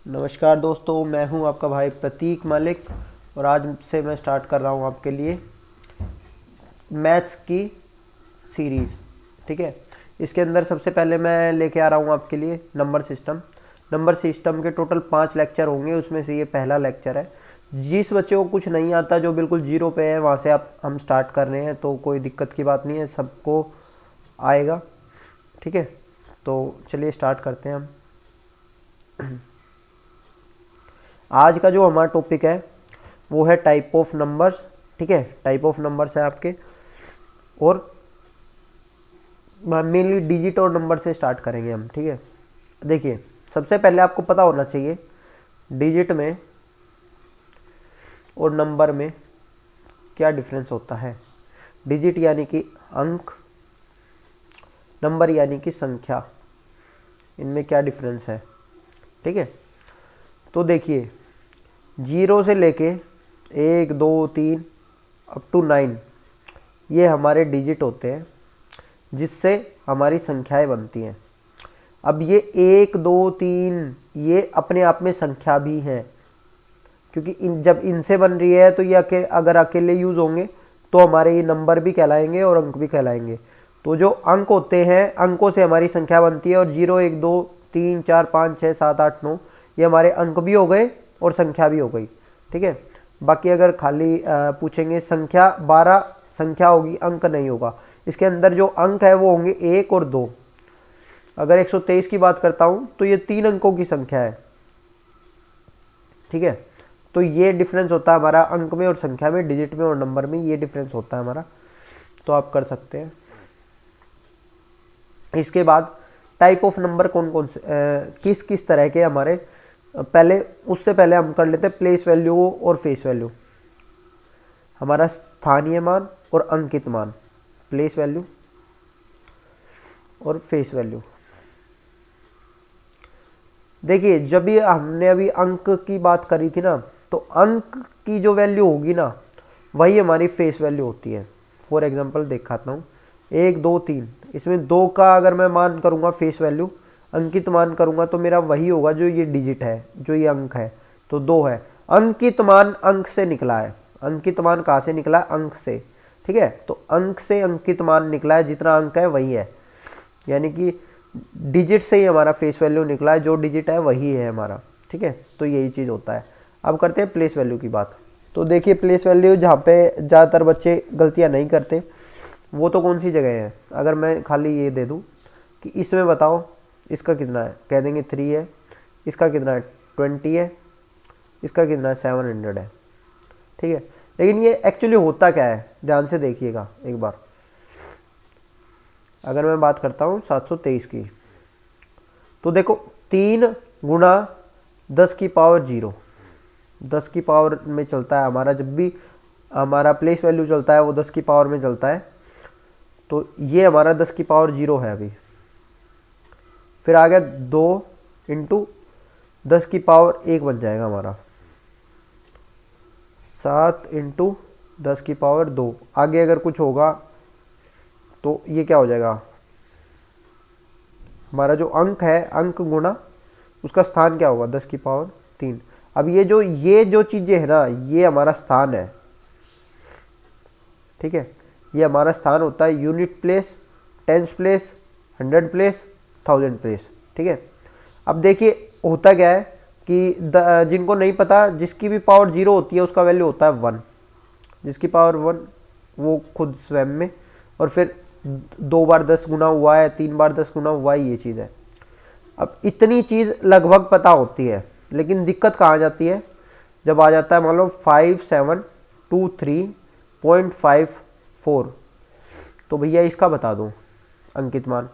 नमस्कार दोस्तों, मैं हूं आपका भाई प्रतीक मलिक और आज से मैं स्टार्ट कर रहा हूं आपके लिए मैथ्स की सीरीज़। ठीक है, इसके अंदर सबसे पहले मैं लेके आ रहा हूं आपके लिए नंबर सिस्टम। नंबर सिस्टम के टोटल 5 लेक्चर होंगे, उसमें से ये पहला लेक्चर है। जिस बच्चे को कुछ नहीं आता, जो बिल्कुल जीरो पे है, वहाँ से हम स्टार्ट कर रहे हैं, तो कोई दिक्कत की बात नहीं है, सबको आएगा। ठीक है, तो चलिए स्टार्ट करते हैं हम। आज का जो हमारा टॉपिक है वो है टाइप ऑफ नंबर्स। ठीक है, टाइप ऑफ नंबर्स है आपके, और मेनली डिजिट और नंबर से स्टार्ट करेंगे हम। ठीक है, देखिए सबसे पहले आपको पता होना चाहिए डिजिट में और नंबर में क्या डिफरेंस होता है। डिजिट यानी कि अंक, नंबर यानी कि संख्या, इनमें क्या डिफरेंस है। ठीक है, तो देखिए 0 से लेके 1 2 3 अप टू 9 ये हमारे डिजिट होते हैं, जिससे हमारी संख्याएं बनती हैं। अब ये 1 2 3 ये अपने आप में संख्या भी हैं, क्योंकि जब इनसे बन रही है तो ये अगर अकेले यूज़ होंगे तो हमारे ये नंबर भी कहलाएंगे और अंक भी कहलाएंगे। तो जो अंक होते हैं, अंकों से हमारी संख्या बनती है, और 0 1 2 3 4 5 6 7 8 9 ये हमारे अंक भी हो गए और संख्या भी हो गई। ठीक है, बाकी अगर खाली पूछेंगे संख्या 12 संख्या होगी, अंक नहीं होगा। इसके अंदर जो अंक है वो होंगे 1 और 2। अगर 123 की बात करता हूँ तो ये 3 अंकों की संख्या है। ठीक है, तो ये डिफरेंस होता है हमारा अंक में और संख्या में, डिजिट में और नंबर में, ये डिफरेंस होता है हमारा। तो आप कर सकते हैं। इसके बाद टाइप ऑफ नंबर कौन कौन से किस किस तरह के हमारे, पहले उससे पहले हम कर लेते हैं प्लेस वैल्यू और फेस वैल्यू। हमारा स्थानीय मान और अंकित मान, प्लेस वैल्यू और फेस वैल्यू। देखिए जब भी हमने अभी अंक की बात करी थी ना, तो अंक की जो वैल्यू होगी ना वही हमारी फेस वैल्यू होती है। फॉर एग्जांपल दिखाता हूँ, 1 2 3, इसमें 2 का अगर मैं मान करूँगा फेस वैल्यू, अंकित मान करूँगा, तो मेरा वही होगा जो ये डिजिट है, जो ये अंक है। तो 2 है। अंकित मान अंक से निकला है। अंकित मान कहाँ से निकला है? अंक से। ठीक है, तो अंक से अंकित मान निकला है, जितना अंक है वही है, यानी कि डिजिट से ही हमारा फेस वैल्यू निकला है, जो डिजिट है वही है हमारा। ठीक है, तो यही चीज़ होता है। अब करते हैं प्लेस वैल्यू की बात। तो देखिए प्लेस वैल्यू जहाँ पे ज़्यादातर बच्चे गलतियाँ नहीं करते, वो तो कौन सी जगह है। अगर मैं खाली ये दे दूँ कि इसमें बताओ इसका कितना है, कह देंगे 3 है, इसका कितना है 20 है, इसका कितना है 700 है। ठीक है, लेकिन ये एक्चुअली होता क्या है, ध्यान से देखिएगा एक बार। अगर मैं बात करता हूँ 723 की, तो देखो 3 गुणा 10 की पावर 0, 10 की पावर में चलता है हमारा। जब भी हमारा प्लेस वैल्यू चलता है वो 10 की पावर में चलता है, तो ये हमारा 10 की पावर 0 है अभी। फिर आ गया 2 इंटू 10 की पावर 1 बन जाएगा हमारा, 7 इंटू 10 की पावर 2। आगे अगर कुछ होगा तो ये क्या हो जाएगा, हमारा जो अंक है, अंक गुणा उसका स्थान क्या होगा, 10 की पावर 3। अब ये जो चीज़ें है ना, ये हमारा स्थान है। ठीक है, ये हमारा स्थान होता है। Unit place, tens place, 100 place, 1000 place. ठीक है, अब देखिए होता क्या है कि जिनको नहीं पता, जिसकी भी पावर 0 होती है उसका वैल्यू होता है 1। जिसकी पावर 1 वो खुद स्वयं में, और फिर 2 बार 10 गुना हुआ है, 3 बार 10 गुना हुआ है, ये चीज़ है। अब इतनी चीज़ लगभग पता होती है, लेकिन दिक्कत कहाँ आ जाती है, जब आ जाता है मान लो 5723.54, तो भैया इसका बता दो अंकित मान।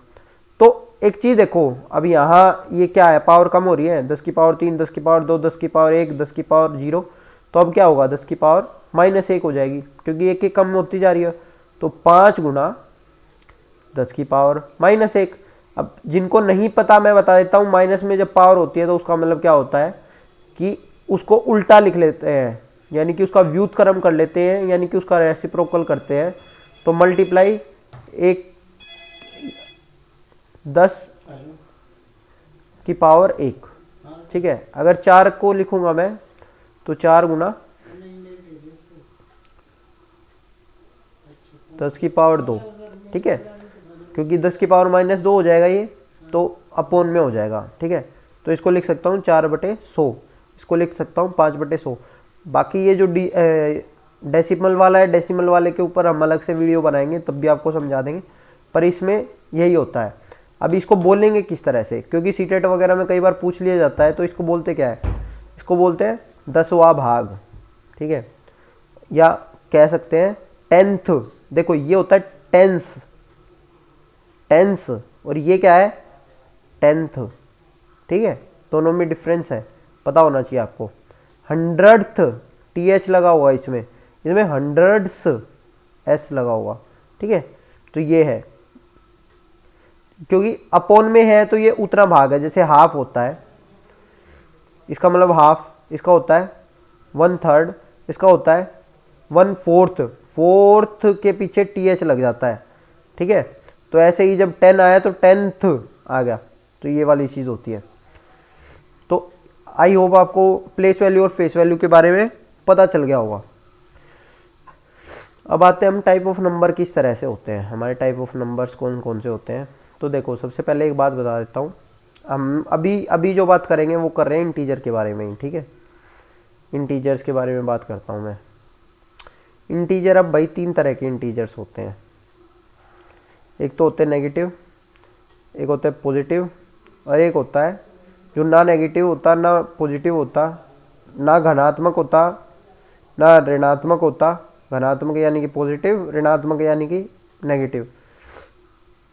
तो एक चीज़ देखो, अब यहाँ ये क्या है, पावर कम हो रही है, 10 की पावर 3, 10 की पावर 2, 10 की पावर 1, 10 की पावर 0। तो अब क्या होगा, 10 की पावर -1 हो जाएगी, क्योंकि एक एक कम होती जा रही है। तो 5 गुना 10 की पावर -1। अब जिनको नहीं पता मैं बता देता हूँ, माइनस में जब पावर होती है तो उसका मतलब क्या होता है कि उसको उल्टा लिख लेते हैं, यानी कि उसका व्युत्क्रम कर लेते हैं, यानी कि उसका रेसिप्रोकल करते हैं। तो मल्टीप्लाई 10 की पावर 1, ठीक है। अगर 4 को लिखूंगा मैं तो 4 गुना 10 की पावर 2, ठीक है, क्योंकि 10 की पावर -2 हो जाएगा ये, तो अपोन में हो जाएगा, ठीक है। तो इसको लिख सकता हूँ 4/100, इसको लिख सकता हूँ 5/100। बाकी ये जो डेसिमल वाला है, डेसिमल वाले के ऊपर हम अलग से वीडियो बनाएंगे, तब भी आपको समझा देंगे, पर इसमें यही होता है। अब इसको बोलेंगे किस तरह से, क्योंकि सीटेट वगैरह में कई बार पूछ लिया जाता है, तो इसको बोलते क्या है, इसको बोलते हैं 10वां भाग, ठीक है, या कह सकते हैं 10th। देखो ये होता है टेंस, टेंस, और ये क्या है 10th, ठीक है, दोनों में डिफरेंस है, पता होना चाहिए आपको। 100th TH लगा हुआ इसमें, इसमें 100s S लगा हुआ, ठीक है। तो ये है, क्योंकि अपोन में है तो ये उतना भाग है, जैसे हाफ होता है, इसका मतलब हाफ, इसका होता है 1/3, इसका होता है 1/4, 4th के पीछे TH लग जाता है, ठीक है। तो ऐसे ही जब 10 आया तो 10th आ गया, तो ये वाली चीज़ होती है। तो आई होप आपको प्लेस वैल्यू और फेस वैल्यू के बारे में पता चल गया होगा। अब आते हैं हम टाइप ऑफ नंबर किस तरह से होते हैं, हमारे टाइप ऑफ नंबर्स कौन कौन से होते हैं। तो देखो सबसे पहले एक बात बता देता हूँ, हम अभी जो बात करेंगे वो कर रहे हैं इंटीजर के बारे में ही, ठीक है। इंटीजर्स के बारे में बात करता हूँ मैं। इंटीजर, अब भाई 3 तरह के इंटीजर्स होते हैं, एक तो होते हैं नेगेटिव, एक होता है पॉजिटिव, और एक होता है जो ना नेगेटिव होता ना पॉजिटिव होता ना धनात्मक होता ना ऋणात्मक होता। धनात्मक यानी कि पॉजिटिव, ऋणात्मक यानी कि नेगेटिव,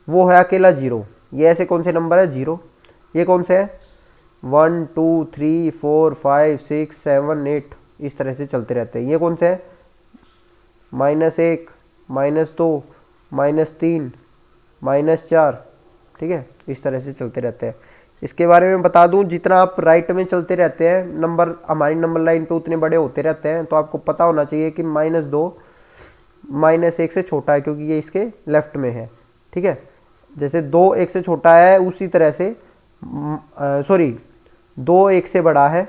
वो है अकेला 0। ये ऐसे कौन से नंबर है 0, ये कौन से है 1 2 3 4 5 6 7 8, इस तरह से चलते रहते हैं। ये कौन से है -1 -2 -3 -4, ठीक है, इस तरह से चलते रहते हैं। इसके बारे में बता दूं, जितना आप राइट में चलते रहते हैं नंबर, हमारी नंबर लाइन पे उतने बड़े होते रहते हैं, तो आपको पता होना चाहिए कि -2 -1 से छोटा है, क्योंकि ये इसके लेफ्ट में है, ठीक है। जैसे 2 1 से छोटा है, उसी तरह से 2 1 से बड़ा है,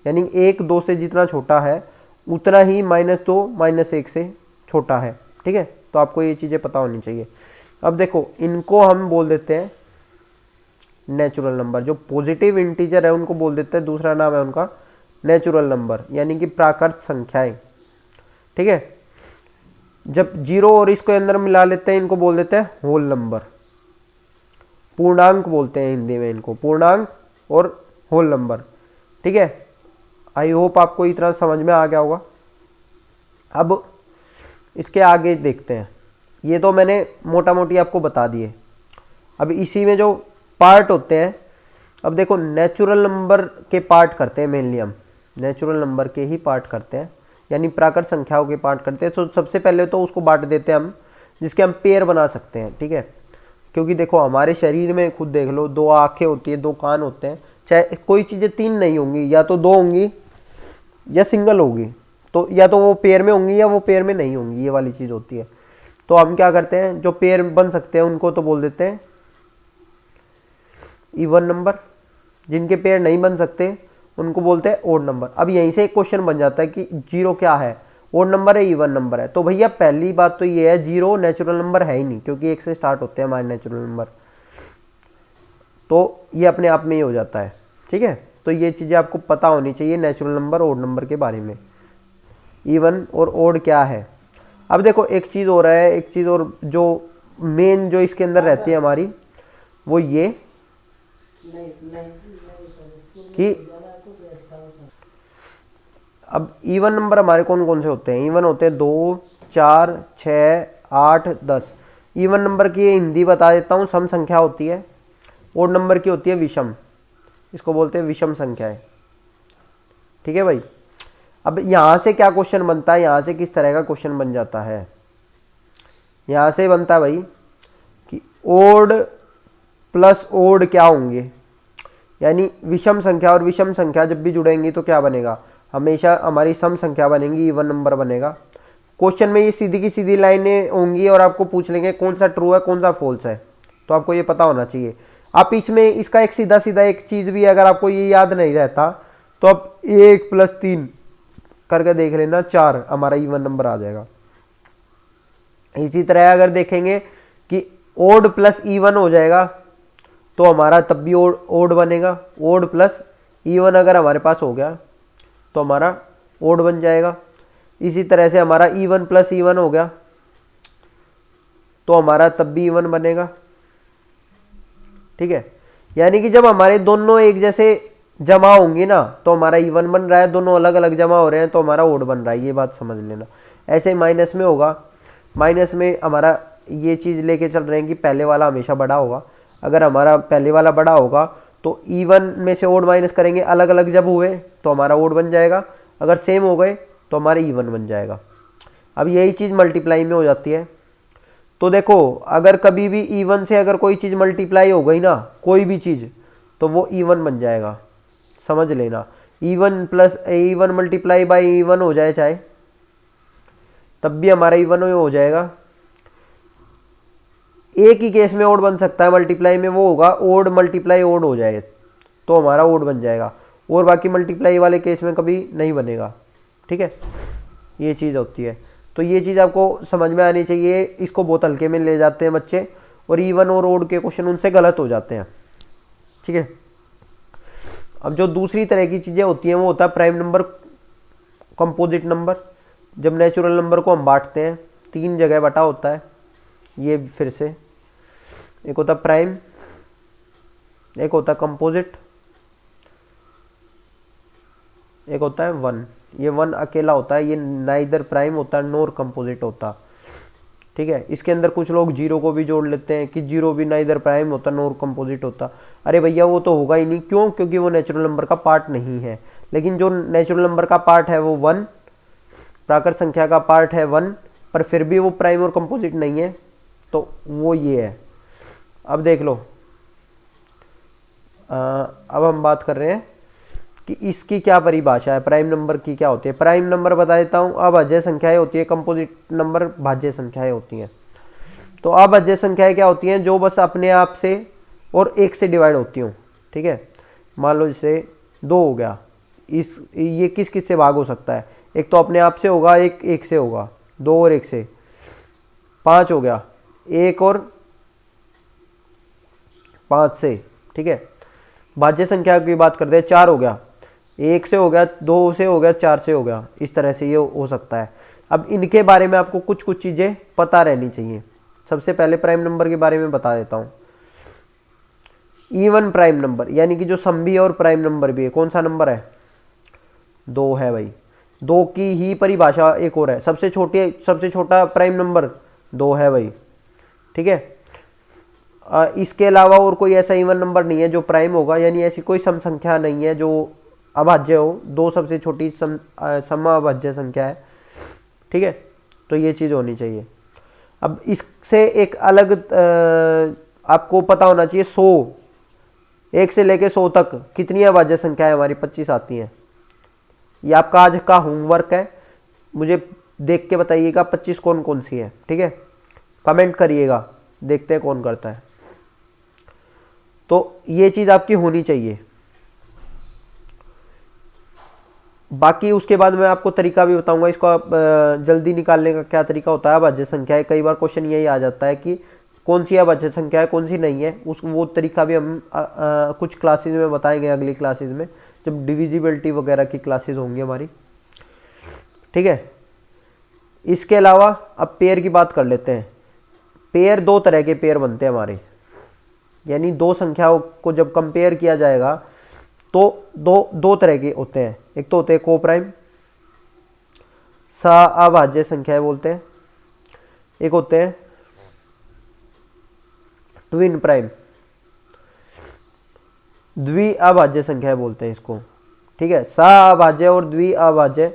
यानी 1 2 से जितना छोटा है उतना ही -2 -1 से छोटा है, ठीक है। तो आपको ये चीज़ें पता होनी चाहिए। अब देखो इनको हम बोल देते हैं नेचुरल नंबर, जो पॉजिटिव इंटीजर है उनको बोल देते हैं, दूसरा नाम है उनका नेचुरल नंबर, यानी कि प्राकृत संख्याएं, ठीक है। जब 0 और इसको अंदर मिला लेते हैं, इनको बोल देते हैं होल नंबर, पूर्णांक बोलते हैं हिंदी में इनको, पूर्णांक और होल नंबर, ठीक है। आई होप आपको इतना समझ में आ गया होगा। अब इसके आगे देखते हैं, ये तो मैंने मोटा मोटी आपको बता दिए। अब इसी में जो पार्ट होते हैं, अब देखो नेचुरल नंबर के पार्ट करते हैं, मेनली हम नेचुरल नंबर के ही पार्ट करते हैं, यानी प्राकृत संख्याओं के पार्ट करते हैं। तो सबसे पहले तो उसको बांट देते हैं हम, जिसके हम पेयर बना सकते हैं, ठीक है। क्योंकि देखो हमारे शरीर में खुद देख लो, 2 आंखें होती है, 2 कान होते हैं, चाहे कोई चीज़ें 3 नहीं होंगी, या तो 2 होंगी या सिंगल होगी, तो या तो वो पेयर में होंगी या वो पेयर में नहीं होंगी, ये वाली चीज़ होती है। तो हम क्या करते हैं, जो पेयर बन सकते हैं उनको तो बोल देते हैं इवन नंबर, जिनके पेयर नहीं बन सकते उनको बोलते हैं ओड नंबर। अब यहीं से एक क्वेश्चन बन जाता है कि 0 क्या है, ओड नंबर है इवन नंबर है। तो भैया पहली बात तो ये है 0 नेचुरल नंबर है ही नहीं, क्योंकि 1 से स्टार्ट होते हैं हमारे नेचुरल नंबर, तो ये अपने आप में ही हो जाता है, ठीक है। तो ये चीज़ें आपको पता होनी चाहिए नेचुरल नंबर ओड नंबर के बारे में, इवन और ओड क्या है। अब देखो एक चीज़ हो रहा है, एक चीज़ और जो मेन जो इसके अंदर रहती है हमारी, वो ये कि अब इवन नंबर हमारे कौन कौन से होते हैं। इवन होते हैं 2 4 6 8 10। इवन नंबर की हिंदी बता देता हूँ, सम संख्या होती है। ओड नंबर की होती है विषम, इसको बोलते हैं विषम संख्याएं, ठीक है भाई। अब यहाँ से क्या क्वेश्चन बनता है, यहाँ से किस तरह का क्वेश्चन बन जाता है, यहाँ से बनता है भाई कि ओड प्लस ओड क्या होंगे, यानी विषम संख्या और विषम संख्या जब भी जुड़ेंगी तो क्या बनेगा, हमेशा हमारी सम संख्या बनेगी, इवन नंबर बनेगा। क्वेश्चन में ये सीधी की सीधी लाइनें होंगी और आपको पूछ लेंगे कौन सा ट्रू है कौन सा फॉल्स है, तो आपको ये पता होना चाहिए। आप इसमें इसका एक सीधा सीधा एक चीज भी है, अगर आपको ये याद नहीं रहता तो आप 1+3 करके देख लेना, 4 हमारा इवन नंबर आ जाएगा। इसी तरह अगर देखेंगे कि ओड प्लस इवन हो जाएगा तो हमारा तब भी ओड बनेगा। ओड प्लस इवन अगर हमारे पास हो गया तो हमारा ओड बन जाएगा। इसी तरह से हमारा इवन प्लस इवन हो गया तो हमारा तब भी इवन बनेगा। ठीक है, यानी कि जब हमारे दोनों एक जैसे जमा होंगे ना तो हमारा इवन बन रहा है, दोनों अलग अलग जमा हो रहे हैं तो हमारा ओड बन रहा है, ये बात समझ लेना। ऐसे माइनस में होगा, माइनस में हमारा ये चीज़ लेके चल रहे हैं कि पहले वाला हमेशा बड़ा होगा। अगर हमारा पहले वाला बड़ा होगा तो इवन में से ओड माइनस करेंगे, अलग अलग जब हुए तो हमारा ओड बन जाएगा, अगर सेम हो गए तो हमारे इवन बन जाएगा। अब यही चीज़ मल्टीप्लाई में हो जाती है। तो देखो अगर कभी भी इवन से अगर कोई चीज़ मल्टीप्लाई हो गई ना, कोई भी चीज़, तो वो इवन बन जाएगा, समझ लेना। Even plus even multiply by E one हो जाए चाहे, तब भी हमारा इवन हो जाएगा। एक ही केस में ओड बन सकता है मल्टीप्लाई में, वो होगा ओड मल्टीप्लाई ओड हो जाए तो हमारा ओड बन जाएगा, और बाकी मल्टीप्लाई वाले केस में कभी नहीं बनेगा। ठीक है, ये चीज़ होती है। तो ये चीज़ आपको समझ में आनी चाहिए। इसको बहुत हल्के में ले जाते हैं बच्चे, और इवन और ओड के क्वेश्चन उनसे गलत हो जाते हैं। ठीक है, अब जो दूसरी तरह की चीज़ें होती हैं वो होता है प्राइम नंबर, कंपोजिट नंबर। जब नेचुरल नंबर को हम बांटते हैं 3 जगह बटा होता है, ये फिर से एक होता है प्राइम, एक होता है कंपोजिट, एक होता है 1। ये 1 अकेला होता है, ये नाइदर प्राइम होता है नोर कंपोजिट होता। ठीक है, इसके अंदर कुछ लोग जीरो को भी जोड़ लेते हैं कि जीरो भी नाइदर प्राइम होता नोर कंपोजिट होता। अरे भैया वो तो होगा ही नहीं, क्यों? क्योंकि वो नेचुरल नंबर का पार्ट नहीं है। लेकिन जो नेचुरल नंबर का पार्ट है वो 1, प्राकृत संख्या का पार्ट है 1, पर फिर भी वो प्राइम और कंपोजिट नहीं है, तो वो ये है। अब देख लो, अब हम बात कर रहे हैं कि इसकी क्या परिभाषा है, प्राइम नंबर की क्या होती है। प्राइम नंबर बता देता हूँ, अभाज्य संख्याएं होती है, कंपोजिट नंबर भाज्य संख्याएं होती हैं। तो अभाज्य संख्याएं क्या होती हैं? जो बस अपने आप से और 1 से डिवाइड होती हूँ। ठीक है, मान लो जैसे 2 हो गया, ये किस किस से भाग हो सकता है? एक तो अपने आप से होगा, एक 1 से होगा, 2 और 1 से। 5 हो गया, 1 और 5 से। ठीक है, भाज्य संख्या की बात करते हैं, 4 हो गया, 1 से हो गया, 2 से हो गया, 4 से हो गया। इस तरह से ये हो सकता है। अब इनके बारे में आपको कुछ कुछ चीज़ें पता रहनी चाहिए। सबसे पहले प्राइम नंबर के बारे में बता देता हूँ। इवन प्राइम नंबर यानी कि जो समभी और प्राइम नंबर भी है, कौन सा नंबर है? 2 है भाई। 2 की ही परिभाषा एक और है, सबसे छोटा प्राइम नंबर 2 है भाई। ठीक है, इसके अलावा और कोई ऐसा इवन नंबर नहीं है जो प्राइम होगा, यानी ऐसी कोई सम संख्या नहीं है जो अभाज्य हो। 2 सबसे छोटी समअभाज्य संख्या है। ठीक है, तो ये चीज़ होनी चाहिए। अब इससे एक अलग आपको पता होना चाहिए, 100, 1 से लेके 100 तक कितनी अभाज्य संख्या है हमारी? 25 आती हैं। ये आपका आज का होमवर्क है, मुझे देख के बताइएगा 25 कौन कौन सी है। ठीक है, कमेंट करिएगा, देखते हैं कौन करता है। तो ये चीज़ आपकी होनी चाहिए। बाकी उसके बाद मैं आपको तरीका भी बताऊंगा, इसको आप जल्दी निकालने का क्या तरीका होता है अभाज्य संख्या है। कई बार क्वेश्चन यही आ जाता है कि कौन सी अभाज्य संख्या है, कौन सी नहीं है। वो तरीका भी हम कुछ क्लासेस में बताएंगे, अगली क्लासेस में, जब डिविजिबिलिटी वगैरह की क्लासेस होंगी हमारी। ठीक है, इसके अलावा अब पेयर की बात कर लेते हैं। पेयर 2 तरह के पेयर बनते हैं हमारे, यानी 2 संख्याओं को जब कंपेयर किया जाएगा तो दो तरह के होते हैं। एक तो होते हैं कोप्राइम, सअभाज्य संख्याएं बोलते हैं। एक होते हैं ट्विन प्राइम, द्विअभाज्य संख्याएं बोलते हैं इसको। ठीक है, सअभाज्य और द्विअभाज्य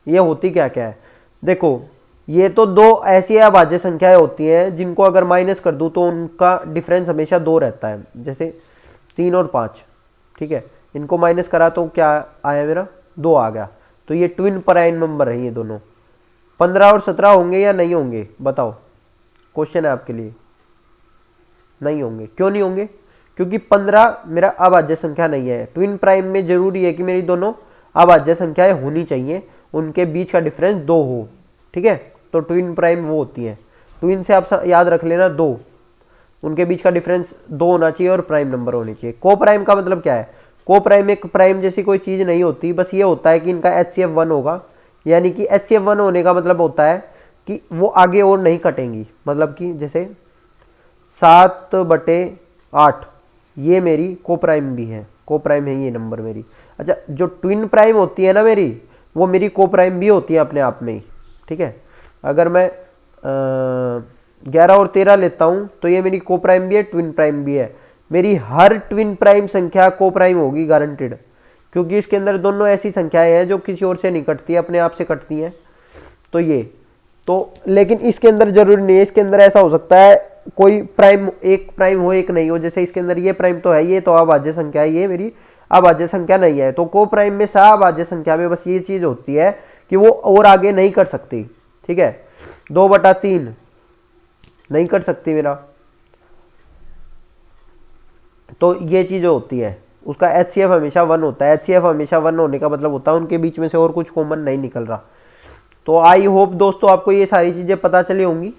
ये होती क्या क्या है? देखो, ये तो 2 ऐसी अभाज्य संख्याएं होती हैं जिनको अगर माइनस कर दूं तो उनका डिफरेंस हमेशा 2 रहता है, जैसे 3 और 5। ठीक है, इनको माइनस करा तो क्या आया मेरा? 2 आ गया। तो ये ट्विन प्राइम नंबर है ये दोनों। 15 और 17 होंगे या नहीं होंगे? बताओ, क्वेश्चन है आपके लिए। नहीं होंगे। क्यों नहीं होंगे? क्योंकि 15 मेरा अभाज्य संख्या नहीं है। ट्विन प्राइम में जरूरी है कि मेरी दोनों अभाज्य संख्याएं होनी चाहिए, उनके बीच का डिफरेंस 2 हो, ठीक है। तो ट्विन प्राइम वो होती है, ट्विन से आप याद रख लेना 2, उनके बीच का डिफरेंस 2 होना चाहिए और प्राइम नंबर होनी चाहिए। को प्राइम का मतलब क्या है? को प्राइम एक प्राइम जैसी कोई चीज नहीं होती, बस ये होता है कि इनका HCF 1 होगा, यानी कि HCF 1 होने का मतलब होता है कि वो आगे और नहीं कटेंगी। मतलब कि जैसे 7/8 ये मेरी को प्राइम भी है, को प्राइम है ये नंबर मेरी। अच्छा, जो ट्विन प्राइम होती है ना मेरी, वो मेरी को प्राइम भी होती है अपने आप में ही, ठीक है। अगर मैं 11 और 13 लेता हूं तो ये मेरी को प्राइम भी है, ट्विन प्राइम भी है। मेरी हर ट्विन प्राइम संख्या को प्राइम होगी गारंटेड, क्योंकि इसके अंदर दोनों ऐसी संख्याएं हैं जो किसी और से नहीं कटती, अपने आप से कटती हैं। तो ये तो, लेकिन इसके अंदर जरूरी नहीं है, इसके अंदर ऐसा हो सकता है कोई प्राइम, एक प्राइम हो एक नहीं हो। जैसे इसके अंदर ये प्राइम तो है, ये तो अभाज्य संख्या है, ये मेरी अभाज्य संख्या नहीं है। तो को प्राइम में सभाज्य संख्या में बस ये चीज होती है कि वो और आगे नहीं कर सकती, ठीक है। 2/3 नहीं कर सकती मेरा, तो ये चीज होती है। उसका HCF हमेशा 1 होता है। HCF हमेशा 1 होने का मतलब होता है उनके बीच में से और कुछ कॉमन नहीं निकल रहा। तो आई होप दोस्तों आपको ये सारी चीजें पता चली होंगी।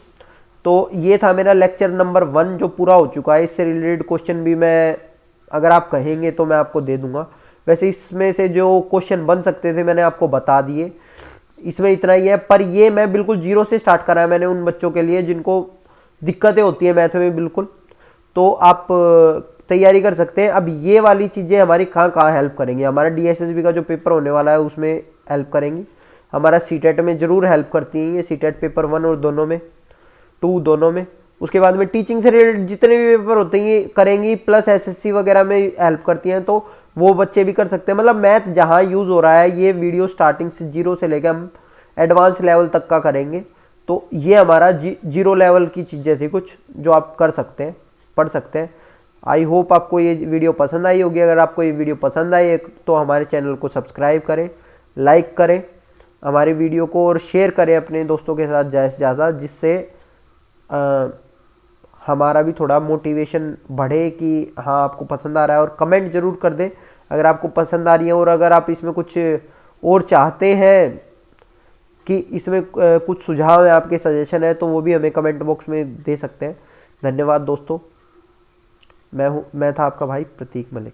तो ये था मेरा लेक्चर नंबर 1 जो पूरा हो चुका है। इससे रिलेटेड क्वेश्चन भी मैं, अगर आप कहेंगे तो मैं आपको दे दूंगा। वैसे इसमें से जो क्वेश्चन बन सकते थे मैंने आपको बता दिए, इसमें इतना ही है। पर ये मैं बिल्कुल जीरो से स्टार्ट करा है मैंने उन बच्चों के लिए जिनको दिक्कतें होती है मैथ में बिल्कुल। तो आप तैयारी कर सकते हैं। अब ये वाली चीज़ें हमारी कहाँ कहाँ हेल्प करेंगी? हमारा DSSB का जो पेपर होने वाला है उसमें हेल्प करेंगी, हमारा CTET में जरूर हेल्प करती हैं ये, CTET पेपर 1 और दोनों में, 2 दोनों में। उसके बाद में टीचिंग से रिलेटेड जितने भी पेपर होते हैं ये करेंगी, प्लस SSC वगैरह में हेल्प करती हैं, तो वो बच्चे भी कर सकते हैं। मतलब मैथ जहाँ यूज़ हो रहा है, ये वीडियो स्टार्टिंग से जीरो से लेकर हम एडवांस लेवल तक का करेंगे। तो ये हमारा जीरो लेवल की चीज़ें थी कुछ जो आप कर सकते हैं, पढ़ सकते हैं। आई होप आपको ये वीडियो पसंद आई होगी। अगर आपको ये वीडियो पसंद आई तो हमारे चैनल को सब्सक्राइब करें, लाइक करें हमारे वीडियो को और शेयर करें अपने दोस्तों के साथ ज़्यादा से ज़्यादा, जिससे हमारा भी थोड़ा मोटिवेशन बढ़े कि हाँ आपको पसंद आ रहा है। और कमेंट जरूर कर दें अगर आपको पसंद आ रही है, और अगर आप इसमें कुछ और चाहते हैं कि इसमें कुछ सुझाव है, आपके सजेशन है, तो वो भी हमें कमेंट बॉक्स में दे सकते हैं। धन्यवाद दोस्तों। मैं था आपका भाई प्रतीक मलिक।